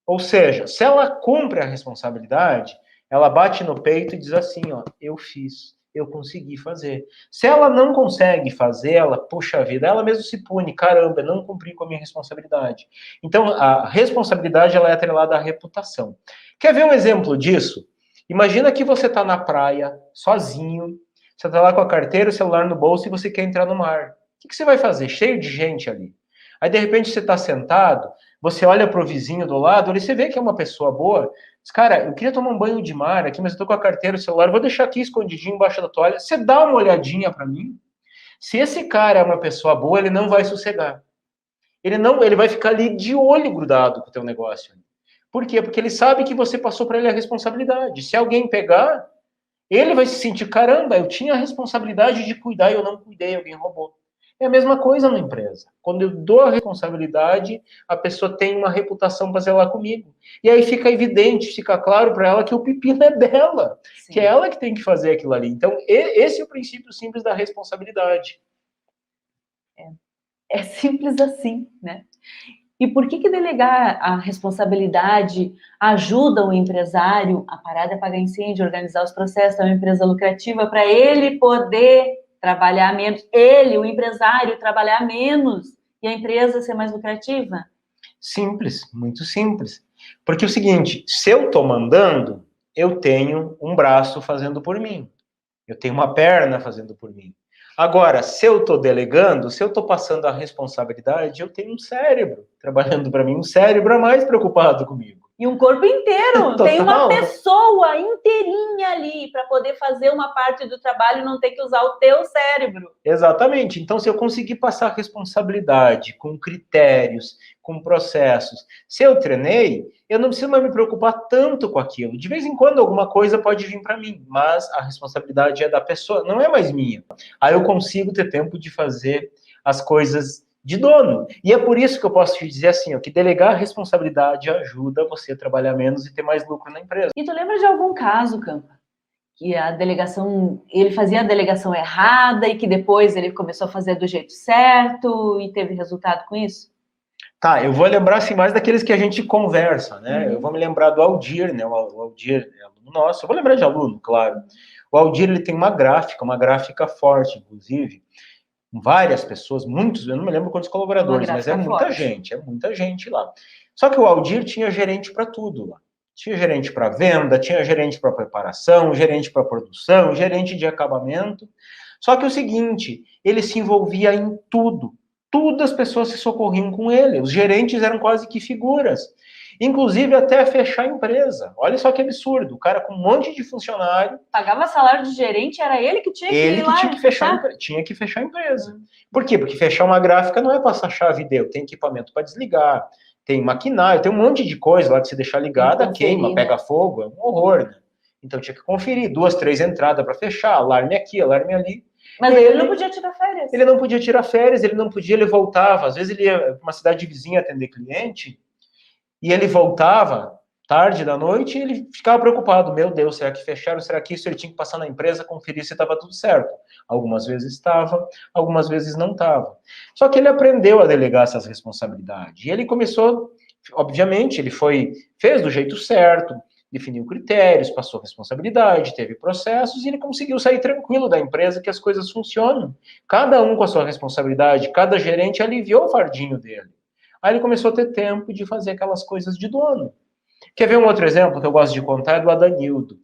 Ou seja, se ela cumpre a responsabilidade, ela bate no peito e diz assim, ó, eu fiz, eu consegui fazer. Se ela não consegue fazer, ela, puxa vida, ela mesmo se pune, caramba, não cumpri com a minha responsabilidade. Então, a responsabilidade, ela é atrelada à reputação. Quer ver um exemplo disso? Imagina que você está na praia, sozinho, você está lá com a carteira, o celular no bolso e você quer entrar no mar. O que você vai fazer? Cheio de gente ali. Aí, de repente, você está sentado, você olha para o vizinho do lado, e você vê que é uma pessoa boa. Diz, cara, eu queria tomar um banho de mar aqui, mas eu tô com a carteira, o celular, vou deixar aqui escondidinho embaixo da toalha. Você dá uma olhadinha para mim? Se esse cara é uma pessoa boa, ele não vai sossegar. Ele vai ficar ali de olho grudado com o teu negócio. Por quê? Porque ele sabe que você passou para ele a responsabilidade. Se alguém pegar, ele vai se sentir, caramba, eu tinha a responsabilidade de cuidar e eu não cuidei, alguém roubou. É a mesma coisa na empresa. Quando eu dou a responsabilidade, a pessoa tem uma reputação para zelar comigo. E aí fica evidente, fica claro para ela que o pepino é dela, Sim. que é ela que tem que fazer aquilo ali. Então, esse é o princípio simples da responsabilidade. É simples assim, né? E por que delegar a responsabilidade ajuda o empresário a parar de apagar incêndio, organizar os processos da empresa lucrativa para ele poder trabalhar menos, o empresário, trabalhar menos e a empresa ser mais lucrativa? Simples, muito simples. Porque é o seguinte, se eu estou mandando, eu tenho um braço fazendo por mim. Eu tenho uma perna fazendo por mim. Agora, se eu estou delegando, se eu estou passando a responsabilidade, eu tenho um cérebro trabalhando para mim, um cérebro a mais preocupado comigo. E um corpo inteiro. Tem uma pessoa inteirinha ali para poder fazer uma parte do trabalho e não ter que usar o teu cérebro. Exatamente. Então, se eu conseguir passar responsabilidade com critérios, com processos, se eu treinei, eu não preciso mais me preocupar tanto com aquilo. De vez em quando, alguma coisa pode vir para mim, mas a responsabilidade é da pessoa, não é mais minha. Aí eu consigo ter tempo de fazer as coisas de dono. E é por isso que eu posso te dizer assim, ó, que delegar a responsabilidade ajuda você a trabalhar menos e ter mais lucro na empresa. E tu lembra de algum caso, Campa, que a delegação, ele fazia a delegação errada e que depois ele começou a fazer do jeito certo e teve resultado com isso? Tá, eu vou lembrar assim, mais daqueles que a gente conversa, né? Eu vou me lembrar do Aldir, né? O Aldir é aluno nosso. Eu vou lembrar de aluno, claro. O Aldir, ele tem uma gráfica forte, inclusive, com várias pessoas, muitos, eu não me lembro quantos colaboradores, mas é muita gente lá. Só que o Aldir tinha gerente para tudo lá. Tinha gerente para venda, tinha gerente para preparação, gerente para produção, gerente de acabamento. Só que o seguinte, ele se envolvia em tudo. Tudo as pessoas se socorriam com ele. Os gerentes eram quase que figuras. Inclusive até fechar a empresa. Olha só que absurdo. O cara com um monte de funcionário. Pagava salário de gerente, era ele que tinha que ir lá tinha que fechar a empresa. Por quê? Porque fechar uma gráfica não é passar chave e deu. Tem equipamento para desligar, tem maquinário, tem um monte de coisa lá que se deixar ligada, queima, pega fogo, é um horror, né? Então tinha que conferir 2, 3 entradas para fechar, alarme aqui, alarme ali. Mas ele não podia tirar férias. Ele não podia tirar férias, ele voltava. Às vezes ele ia para uma cidade vizinha atender cliente, e ele voltava tarde da noite e ele ficava preocupado. Meu Deus, será que fecharam? Será que isso? Ele tinha que passar na empresa, conferir se estava tudo certo. Algumas vezes estava, algumas vezes não estava. Só que ele aprendeu a delegar essas responsabilidades. E ele começou, obviamente, fez do jeito certo, definiu critérios, passou responsabilidade, teve processos e ele conseguiu sair tranquilo da empresa, que as coisas funcionam. Cada um com a sua responsabilidade, cada gerente aliviou o fardinho dele. Aí ele começou a ter tempo de fazer aquelas coisas de dono. Quer ver um outro exemplo que eu gosto de contar? É do Adanildo.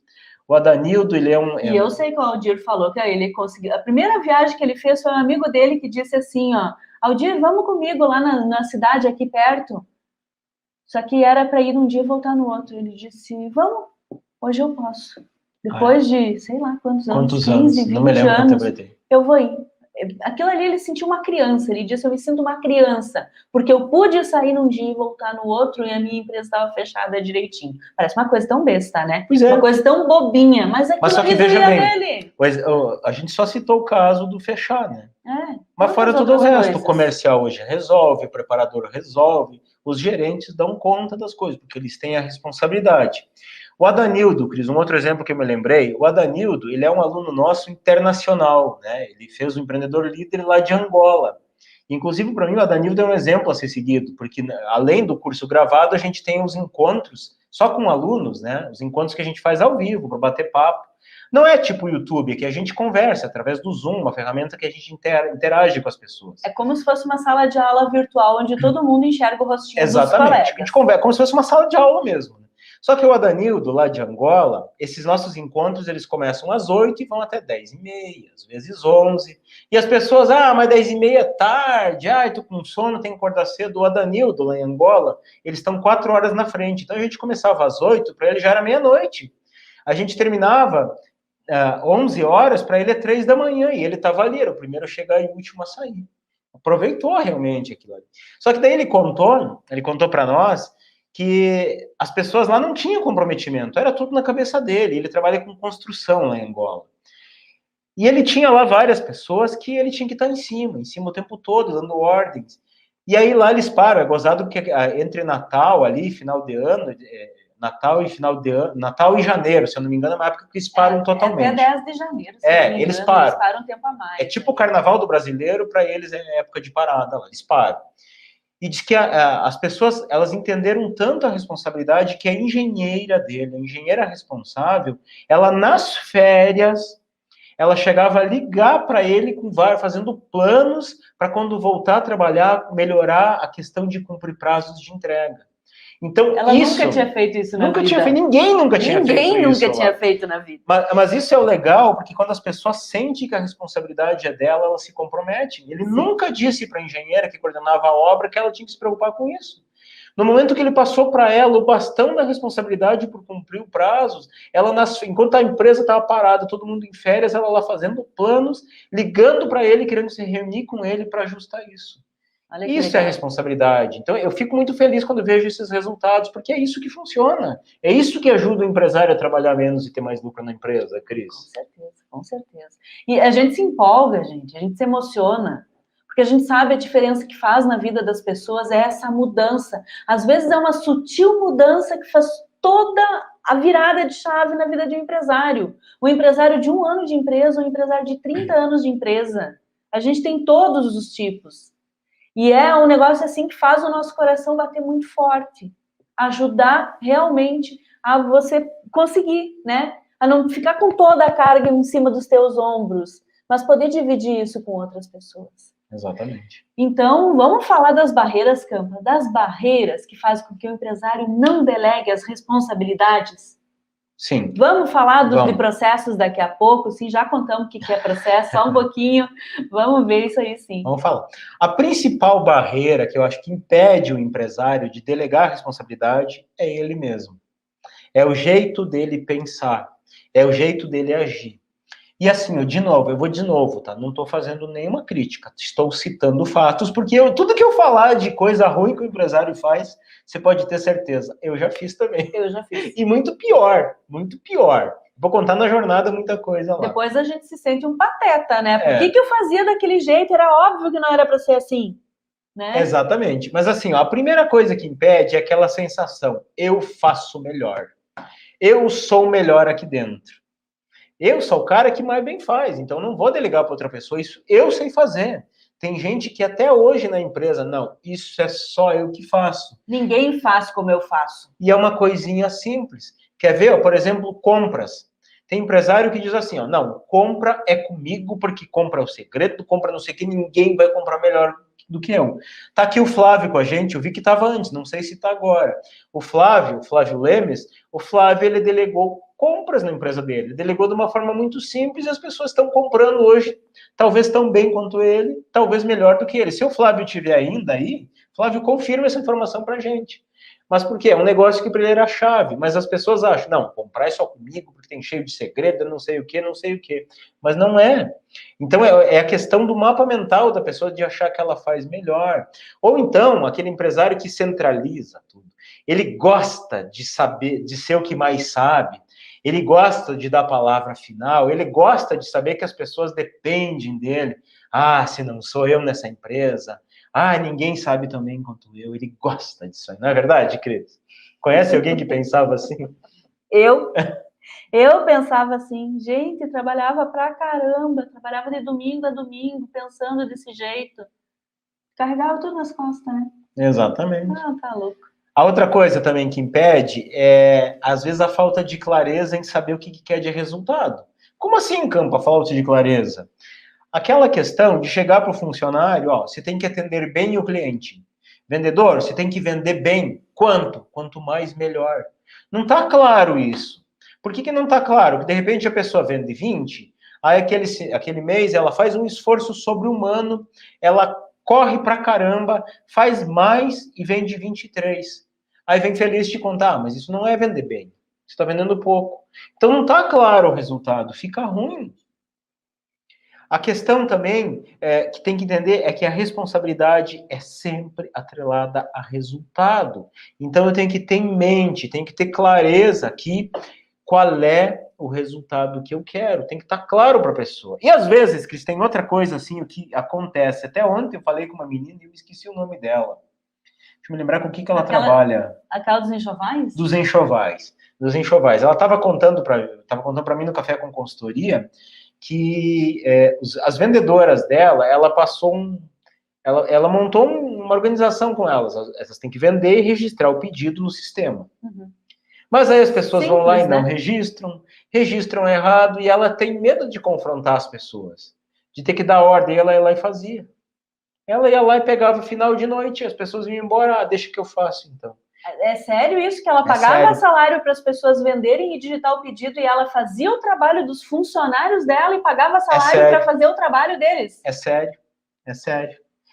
O Adanildo, ele é um... E eu sei que o Aldir falou que ele conseguiu... A primeira viagem que ele fez foi um amigo dele que disse assim, ó, Aldir, vamos comigo lá na cidade aqui perto. Só que era para ir um dia e voltar no outro. Ele disse, vamos, hoje eu posso. Depois de, sei lá, quantos anos? 15, 20 não me lembro anos, quanto tempo eu vou ir. Aquilo ali ele sentiu uma criança, ele disse, eu me sinto uma criança, porque eu pude sair num dia e voltar no outro e a minha empresa estava fechada direitinho. Parece uma coisa tão besta, né? Pois é. Uma coisa tão bobinha, mas aquilo só que veja bem, dele. Pois, a gente só citou o caso do fechar, né? Mas fora todo o resto, o comercial hoje resolve, o preparador resolve, os gerentes dão conta das coisas, porque eles têm a responsabilidade. O Adanildo, Cris, um outro exemplo que eu me lembrei, o Adanildo, ele é um aluno nosso internacional, né? Ele fez o Empreendedor Líder lá de Angola. Inclusive, para mim, o Adanildo é um exemplo a ser seguido, porque além do curso gravado, a gente tem os encontros só com alunos, né? Os encontros que a gente faz ao vivo, para bater papo. Não é tipo o YouTube, que a gente conversa através do Zoom, uma ferramenta que a gente interage com as pessoas. É como se fosse uma sala de aula virtual, onde todo mundo enxerga o rostinho dos colegas. Exatamente, a gente conversa como se fosse uma sala de aula mesmo. Só que o Adanildo, lá de Angola, esses nossos encontros, eles começam às 8 e vão até 10h30, às vezes 11. E as pessoas, mas 10h30 é tarde, tô com sono, tenho que acordar cedo. O Adanildo, lá em Angola, eles estão 4 horas na frente. Então a gente começava às 8, para ele já era meia-noite. A gente terminava 11 horas, para ele é 3 da manhã, e ele estava ali, era o primeiro a chegar e o último a sair. Aproveitou realmente aquilo ali. Só que daí ele contou para nós que as pessoas lá não tinham comprometimento, era tudo na cabeça dele. Ele trabalha com construção lá em Angola. E ele tinha lá várias pessoas que ele tinha que estar em cima o tempo todo, dando ordens. E aí lá eles param, é gozado porque entre Natal ali, final de ano, Natal e final de ano, Natal e janeiro, se eu não me engano, é uma época que eles param totalmente. Até 10 de janeiro, se eles param. Eles param um tempo a mais. É tipo o carnaval do brasileiro, para eles é época de parada lá, eles param. E diz que as pessoas, elas entenderam tanto a responsabilidade que a engenheira dele, a engenheira responsável, ela nas férias, ela chegava a ligar para ele fazendo planos para quando voltar a trabalhar, melhorar a questão de cumprir prazos de entrega. Então, ela nunca tinha feito isso na vida. Ninguém nunca tinha feito isso. Ninguém nunca tinha feito na vida. Mas isso é o legal, porque quando as pessoas sentem que a responsabilidade é dela, elas se comprometem. Ele nunca disse para a engenheira que coordenava a obra que ela tinha que se preocupar com isso. No momento que ele passou para ela o bastão da responsabilidade por cumprir os prazos, enquanto a empresa estava parada, todo mundo em férias, ela lá fazendo planos, ligando para ele, querendo se reunir com ele para ajustar isso. Isso é responsabilidade. Então, eu fico muito feliz quando vejo esses resultados, porque é isso que funciona. É isso que ajuda o empresário a trabalhar menos e ter mais lucro na empresa, Cris. Com certeza. E a gente se empolga, a gente se emociona, porque a gente sabe a diferença que faz na vida das pessoas é essa mudança. Às vezes é uma sutil mudança que faz toda a virada de chave na vida de um empresário. Um empresário de 1 ano de empresa, um empresário de 30 anos de empresa. A gente tem todos os tipos. E é um negócio assim que faz o nosso coração bater muito forte. Ajudar realmente a você conseguir, né? A não ficar com toda a carga em cima dos teus ombros, mas poder dividir isso com outras pessoas. Exatamente. Então, vamos falar das barreiras, Campa, das barreiras que fazem com que o empresário não delegue as responsabilidades. Sim. Vamos falar de Vamos. processos daqui a pouco, sim, já contamos o que é processo, só um pouquinho, vamos ver isso aí sim. Vamos falar. A principal barreira que eu acho que impede o empresário de delegar a responsabilidade é ele mesmo. É o jeito dele pensar, é o jeito dele agir. E assim, eu vou de novo, tá? Não estou fazendo nenhuma crítica, estou citando fatos, porque tudo que eu falar de coisa ruim que o empresário faz, você pode ter certeza, eu já fiz também. Eu já fiz. E muito pior, muito pior. Vou contar na jornada muita coisa lá. Depois a gente se sente um pateta, né? Por que eu fazia daquele jeito? Era óbvio que não era para ser assim, né? Exatamente. Mas assim, ó, a primeira coisa que impede é aquela sensação, eu faço melhor. Eu sou melhor aqui dentro. Eu sou o cara que mais bem faz, então não vou delegar para outra pessoa, isso eu sei fazer. Tem gente que até hoje na empresa, não, isso é só eu que faço. Ninguém faz como eu faço. E é uma coisinha simples. Quer ver, ó, por exemplo, compras. Tem empresário que diz assim, ó, não, compra é comigo porque compra é o segredo, compra não sei o que, ninguém vai comprar melhor do que eu. Tá aqui o Flávio com a gente, eu vi que estava antes, não sei se está agora. O Flávio Lemes, ele delegou compras na empresa dele, ele delegou de uma forma muito simples e as pessoas estão comprando hoje, talvez tão bem quanto ele, talvez melhor do que ele. Se o Flávio tiver ainda aí, Flávio, confirma essa informação para a gente. Mas por quê? É um negócio que para ele era chave, mas as pessoas acham, não, comprar é só comigo, porque tem cheio de segredo, não sei o que, não sei o que. Mas não é. Então é a questão do mapa mental da pessoa de achar que ela faz melhor. Ou então, aquele empresário que centraliza tudo. Ele gosta de saber, de ser o que mais sabe, ele gosta de dar a palavra final, ele gosta de saber que as pessoas dependem dele. Ah, se não sou eu nessa empresa, ah, ninguém sabe tão bem quanto eu. Ele gosta disso aí, não é verdade, Cris? Conhece alguém que pensava assim? Eu pensava assim, gente, trabalhava pra caramba, trabalhava de domingo a domingo, pensando desse jeito. Carregava tudo nas costas, né? Exatamente. Ah, tá louco. A outra coisa também que impede é, às vezes, a falta de clareza em saber o que quer de resultado. Como assim, Campo, a falta de clareza? Aquela questão de chegar para o funcionário, ó, você tem que atender bem o cliente. Vendedor, você tem que vender bem. Quanto? Quanto mais, melhor. Não está claro isso. Por que não está claro? Porque, de repente, a pessoa vende 20, aí aquele mês ela faz um esforço sobre-humano, ela corre pra caramba, faz mais e vende 23. Aí vem feliz te contar, mas isso não é vender bem. Você está vendendo pouco. Então não está claro o resultado, fica ruim. A questão também que tem que entender é que a responsabilidade é sempre atrelada a resultado. Então eu tenho que ter em mente, tenho que ter clareza aqui qual é o resultado que eu quero. Tem que estar claro para a pessoa. E às vezes, Cris, tem outra coisa assim, o que acontece. Até ontem eu falei com uma menina e eu esqueci o nome dela. Deixa eu me lembrar com o que ela trabalha. Aquela dos enxovais? Dos enxovais. Dos enxovais. Ela estava contando para mim no Café com Consultoria que as vendedoras dela, ela montou uma organização com elas. Elas têm que vender e registrar o pedido no sistema. Uhum. Mas aí as pessoas vão lá e não né? registram errado, e ela tem medo de confrontar as pessoas, de ter que dar ordem, ela ia lá e fazia. Ela ia lá e pegava final de noite, as pessoas iam embora, deixa que eu faço então. É sério isso? Que ela pagava salário para as pessoas venderem e digitar o pedido e ela fazia o trabalho dos funcionários dela e pagava salário para fazer o trabalho deles? É sério.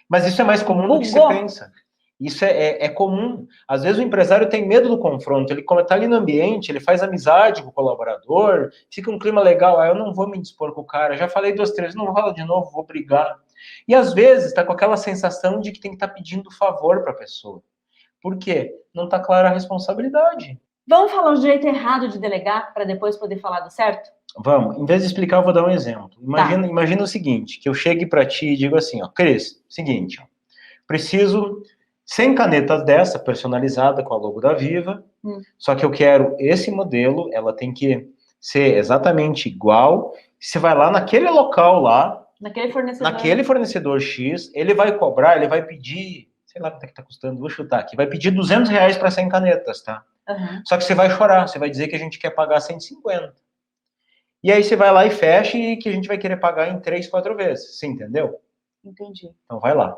Mas isso é mais comum do que você pensa. Isso é comum. Às vezes o empresário tem medo do confronto, ele está ali no ambiente, ele faz amizade com o colaborador, fica um clima legal, eu não vou me dispor com o cara, já falei 2, 3, não rola de novo, vou brigar. E às vezes está com aquela sensação de que tem que estar pedindo favor para a pessoa. Por quê? Não está clara a responsabilidade. Vamos falar o jeito errado de delegar para depois poder falar do certo? Vamos. Em vez de explicar, eu vou dar um exemplo. Imagina o seguinte, que eu chegue para ti e digo assim, ó, Cris, seguinte, ó, preciso 100 canetas dessa, personalizada com a logo da Viva, só que eu quero esse modelo, ela tem que ser exatamente igual. Você vai lá naquele local lá, Naquele fornecedor X, ele vai cobrar, ele vai pedir, sei lá quanto é que tá custando, vou chutar aqui, vai pedir R$ 200 para 100 canetas, tá? Uhum. Só que você vai chorar, você vai dizer que a gente quer pagar 150. E aí você vai lá e fecha e que a gente vai querer pagar em 3, 4 vezes. Você entendeu? Entendi. Então vai lá.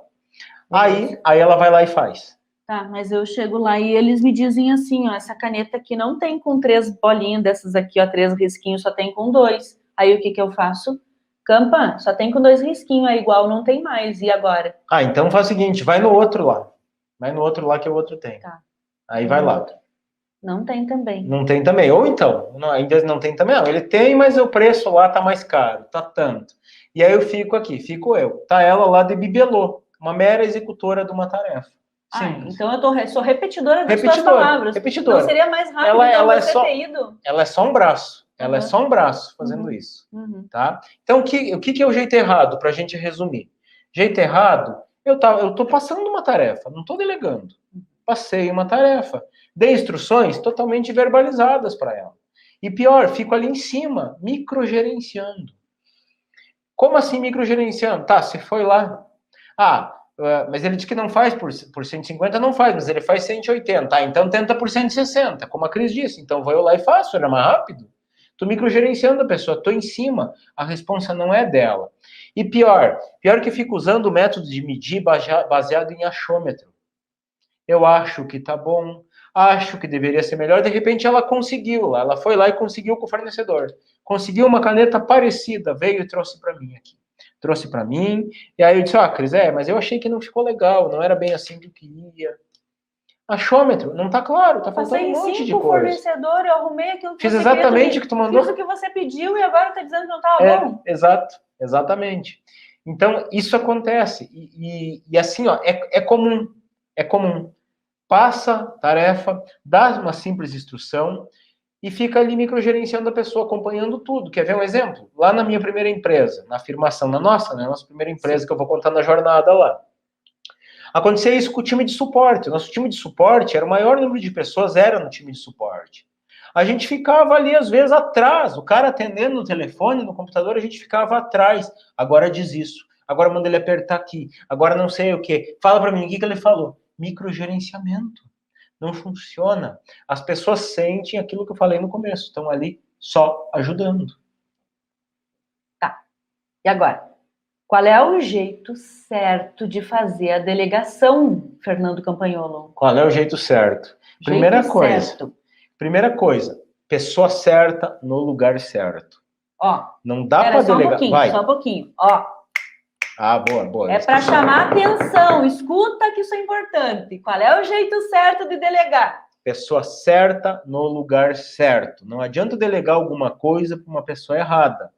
Aí ela vai lá e faz. Tá, mas eu chego lá e eles me dizem assim, ó, essa caneta aqui não tem com 3 bolinhas dessas aqui, ó, 3 risquinhos, só tem com 2. Aí o que eu faço? Campa, só tem com 2 risquinhos, é igual, não tem mais. E agora? Então faz o seguinte, vai no outro lá. Vai no outro lá que o outro tem. Tá. Aí vai lá. Não tem também. Não tem também. Ou então, ainda não tem também. Não, ele tem, mas o preço lá tá mais caro, tá tanto. E aí eu fico eu. Tá ela lá de bibelô, uma mera executora de uma tarefa. Simples. Então eu sou repetidora das suas palavras. Repetidora. Não seria mais rápido ela ter ido? Ela é só um braço. Ela é só um braço fazendo isso. Tá? Então, o que é o jeito errado, para a gente resumir? Jeito errado, eu tô passando uma tarefa, não tô delegando. Passei uma tarefa. Dei instruções totalmente verbalizadas para ela. E pior, fico ali em cima, microgerenciando. Como assim microgerenciando? Tá, você foi lá. Mas ele disse que não faz por 150, não faz, mas ele faz 180. Então tenta por 160, como a Cris disse. Então vou eu lá e faço, era mais rápido. Tô microgerenciando a pessoa, tô em cima, a responsa não é dela. E pior que eu fico usando o método de medir baseado em achômetro. Eu acho que tá bom, acho que deveria ser melhor, de repente ela conseguiu, ela foi lá e conseguiu com o fornecedor. Conseguiu uma caneta parecida, veio e trouxe para mim aqui. Trouxe para mim, e aí eu disse, Cris, mas eu achei que não ficou legal, não era bem assim que eu queria. Achômetro, não tá claro, tá faltando um monte de coisa. Fornecedor, eu arrumei aquilo que Fiz exatamente o que tu mandou. Fiz o que você pediu e agora tá dizendo que não tava bom. Exato, exatamente. Então, isso acontece. E assim, ó, é comum. É comum. Passa tarefa, dá uma simples instrução e fica ali microgerenciando a pessoa, acompanhando tudo. Quer ver um exemplo? Lá na minha primeira empresa, na afirmação, nossa primeira empresa, que eu vou contar na jornada lá. Acontecia isso com o time de suporte. Nosso time de suporte era o maior número de pessoas, era no time de suporte. A gente ficava ali, às vezes, atrás. O cara atendendo no telefone, no computador, a gente ficava atrás. Agora diz isso. Agora manda ele apertar aqui. Agora não sei o quê. Fala para mim, o que ele falou? Microgerenciamento. Não funciona. As pessoas sentem aquilo que eu falei no começo. Estão ali só ajudando. Tá. E agora? Qual é o jeito certo de fazer a delegação, Fernando Campagnolo? Qual é o jeito certo? Primeira coisa, pessoa certa no lugar certo. Ó, não dá para delegar. Só um pouquinho. Ó. Boa. É para chamar atenção. Escuta que isso é importante. Qual é o jeito certo de delegar? Pessoa certa no lugar certo. Não adianta delegar alguma coisa para uma pessoa errada.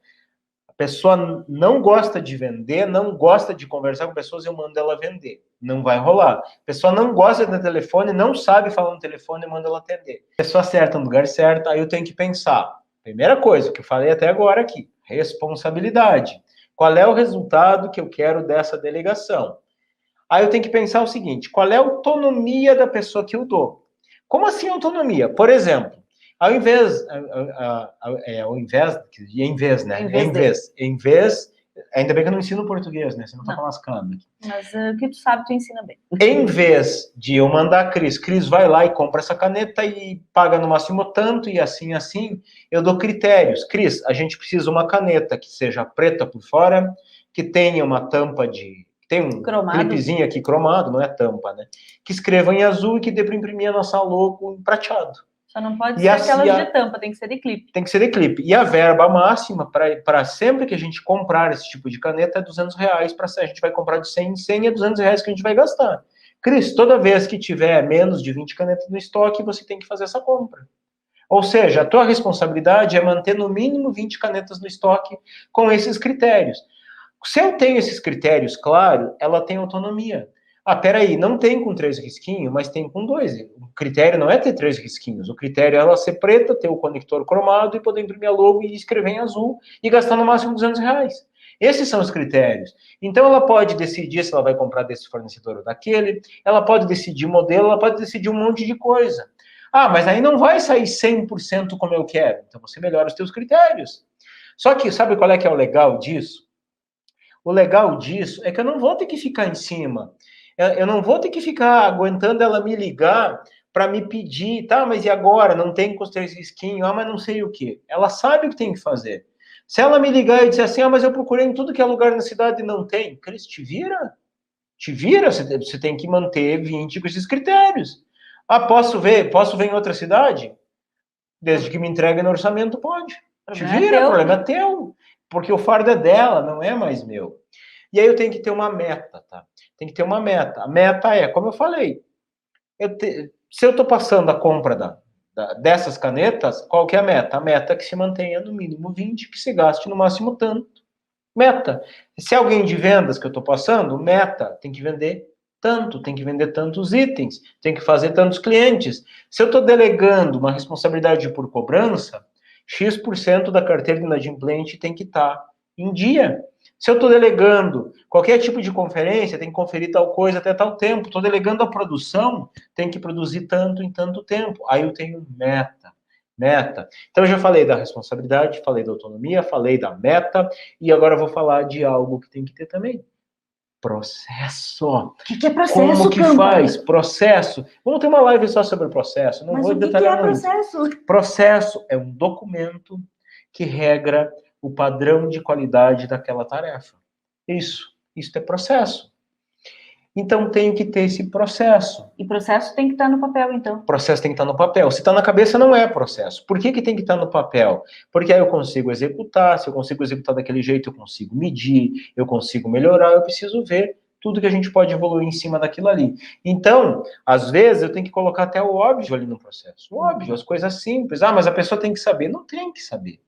A pessoa não gosta de vender, não gosta de conversar com pessoas, eu mando ela vender. Não vai rolar. A pessoa não gosta do telefone, não sabe falar no telefone, eu mando ela atender. Pessoa certa no lugar certo, aí eu tenho que pensar. Primeira coisa que eu falei até agora aqui, responsabilidade. Qual é o resultado que eu quero dessa delegação? Aí eu tenho que pensar o seguinte, qual é a autonomia da pessoa que eu dou? Como assim autonomia? Por exemplo, ainda bem que eu não ensino português, né? Você não tá lascando. Mas o que tu sabe, tu ensina bem. Em vez de eu mandar a Cris vai lá e compra essa caneta e paga no máximo tanto e assim, eu dou critérios. Cris, a gente precisa uma caneta que seja preta por fora, que tenha uma tampa tem um clipezinho aqui cromado, não é tampa, né? Que escreva em azul e que dê para imprimir a nossa logo em prateado. Só não pode ser aquelas de tampa, tem que ser de clipe. Tem que ser de clipe. E a verba máxima para sempre que a gente comprar esse tipo de caneta é R$200. A gente vai comprar de 100 em 100 é R$200 que a gente vai gastar. Cris, toda vez que tiver menos de 20 canetas no estoque, você tem que fazer essa compra. Ou seja, a tua responsabilidade é manter no mínimo 20 canetas no estoque com esses critérios. Se eu tenho esses critérios claros, ela tem autonomia. Peraí, não tem com 3 risquinhos, mas tem com 2. O critério não é ter 3 risquinhos. O critério é ela ser preta, ter o conector cromado e poder imprimir a logo e escrever em azul e gastar no máximo R$200. Esses são os critérios. Então, ela pode decidir se ela vai comprar desse fornecedor ou daquele, ela pode decidir modelo, ela pode decidir um monte de coisa. Mas aí não vai sair 100% como eu quero. Então, você melhora os teus critérios. Só que, sabe qual é que é o legal disso? O legal disso é que eu não vou ter que ficar em cima. Eu não vou ter que ficar aguentando ela me ligar para me pedir, tá, mas e agora? Não tem com os 3 risquinhos, mas não sei o quê. Ela sabe o que tem que fazer. Se ela me ligar e disser assim, mas eu procurei em tudo que é lugar na cidade e não tem, Cris, te vira. Te vira, você tem que manter 20 com esses critérios. Posso ver em outra cidade? Desde que me entregue no orçamento, pode. Te vira, o problema é teu. Porque o fardo é dela, não é mais meu. E aí eu tenho que ter uma meta, tá? Tem que ter uma meta. A meta é, como eu falei, se eu estou passando a compra dessas canetas, qual que é a meta? A meta é que se mantenha no mínimo 20, que se gaste no máximo tanto. Meta. Se é alguém de vendas que eu estou passando, meta, tem que vender tanto, tem que vender tantos itens, tem que fazer tantos clientes. Se eu estou delegando uma responsabilidade por cobrança, X% da carteira de inadimplente tem que estar em dia. Se eu estou delegando qualquer tipo de conferência, tem que conferir tal coisa até tal tempo. Estou delegando a produção, tem que produzir tanto em tanto tempo. Aí eu tenho meta. Então eu já falei da responsabilidade, falei da autonomia, falei da meta, e agora eu vou falar de algo que tem que ter também. Processo. O que é processo, Como que faz? Processo. Vamos ter uma live só sobre processo. Não vou detalhar muito. Mas o que é processo? Processo é um documento que regra o padrão de qualidade daquela tarefa. Isso é processo. Então, tenho que ter esse processo. E processo tem que estar no papel, então? Processo tem que estar no papel. Se está na cabeça, não é processo. Por que tem que estar no papel? Porque aí eu consigo executar. Se eu consigo executar daquele jeito, eu consigo medir, eu consigo melhorar, eu preciso ver tudo que a gente pode evoluir em cima daquilo ali. Então, às vezes, eu tenho que colocar até o óbvio ali no processo. O óbvio, as coisas simples. Mas a pessoa tem que saber. Não tem que saber.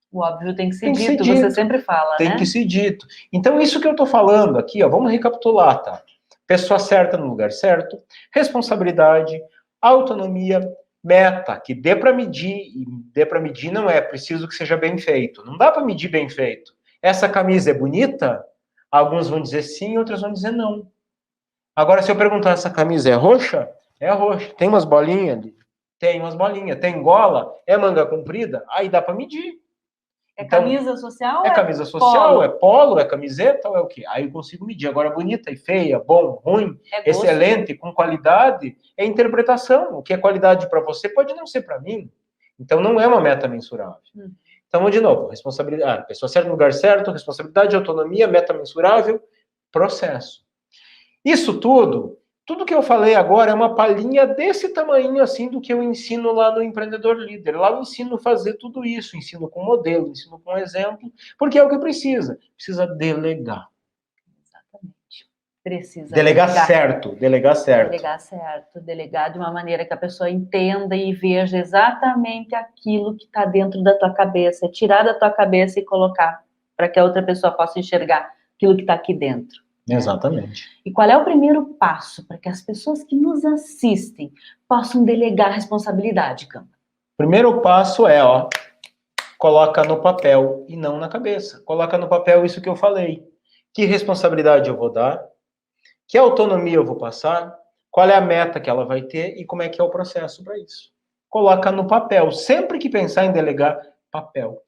O óbvio tem que ser dito, você sempre fala, né? Tem que ser dito. Então, isso que eu estou falando aqui, vamos recapitular, tá? Pessoa certa no lugar certo, responsabilidade, autonomia, meta, que dê para medir, e dê para medir não é preciso que seja bem feito. Não dá para medir bem feito. Essa camisa é bonita? Alguns vão dizer sim, outros vão dizer não. Agora, se eu perguntar, essa camisa é roxa? É roxa. Tem umas bolinhas ali? Tem umas bolinhas. Tem gola? É manga comprida? Aí dá para medir. É então, camisa social? É camisa social, polo? É polo, é camiseta ou é o quê? Aí eu consigo medir. Agora, bonita e feia, bom, ruim, excelente, com qualidade, é interpretação. O que é qualidade para você pode não ser para mim. Então, não é uma meta mensurável. Então, de novo, responsabilidade, pessoa certa no lugar certo, responsabilidade, autonomia, meta mensurável, processo. Isso tudo que eu falei agora é uma palhinha desse tamanho assim do que eu ensino lá no Empreendedor Líder. Lá eu ensino a fazer tudo isso, ensino com modelo, ensino com exemplo, porque é o que precisa delegar. Exatamente. Precisa delegar certo. Delegar de uma maneira que a pessoa entenda e veja exatamente aquilo que está dentro da tua cabeça, tirar da tua cabeça e colocar para que a outra pessoa possa enxergar aquilo que está aqui dentro. Exatamente. E qual é o primeiro passo para que as pessoas que nos assistem possam delegar responsabilidade, Campa? Primeiro passo é, coloca no papel e não na cabeça. Coloca no papel isso que eu falei. Que responsabilidade eu vou dar? Que autonomia eu vou passar? Qual é a meta que ela vai ter? E como é que é o processo para isso? Coloca no papel. Sempre que pensar em delegar, papel.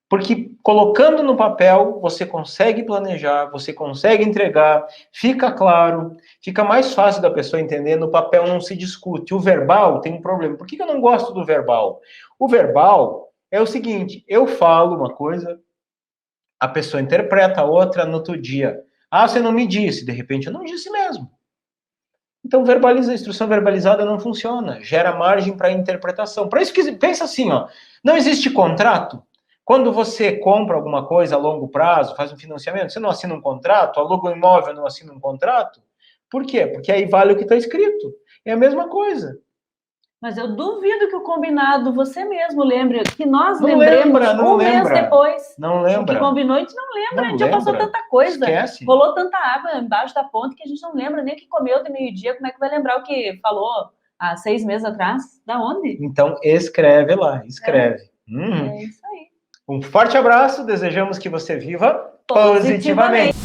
Porque colocando no papel, você consegue planejar, você consegue entregar, fica claro, fica mais fácil da pessoa entender, no papel não se discute. O verbal tem um problema. Por que eu não gosto do verbal? O verbal é o seguinte, eu falo uma coisa, a pessoa interpreta a outra no outro dia. Você não me disse, de repente eu não disse mesmo. Então, a instrução verbalizada não funciona, gera margem para interpretação. Para isso que pensa assim, não existe contrato. Quando você compra alguma coisa a longo prazo, faz um financiamento, você não assina um contrato, aluga um imóvel, não assina um contrato? Por quê? Porque aí vale o que está escrito. É a mesma coisa. Mas eu duvido que o combinado, você mesmo lembre, que nós lembremos mês depois. Não lembra. O que combinou, a gente não lembra, a gente já passou tanta coisa. Esquece. Rolou tanta água embaixo da ponte que a gente não lembra nem o que comeu de meio-dia, como é que vai lembrar o que falou há 6 meses atrás? Da onde? Então, escreve lá, escreve. É isso aí. Um forte abraço, desejamos que você viva positivamente.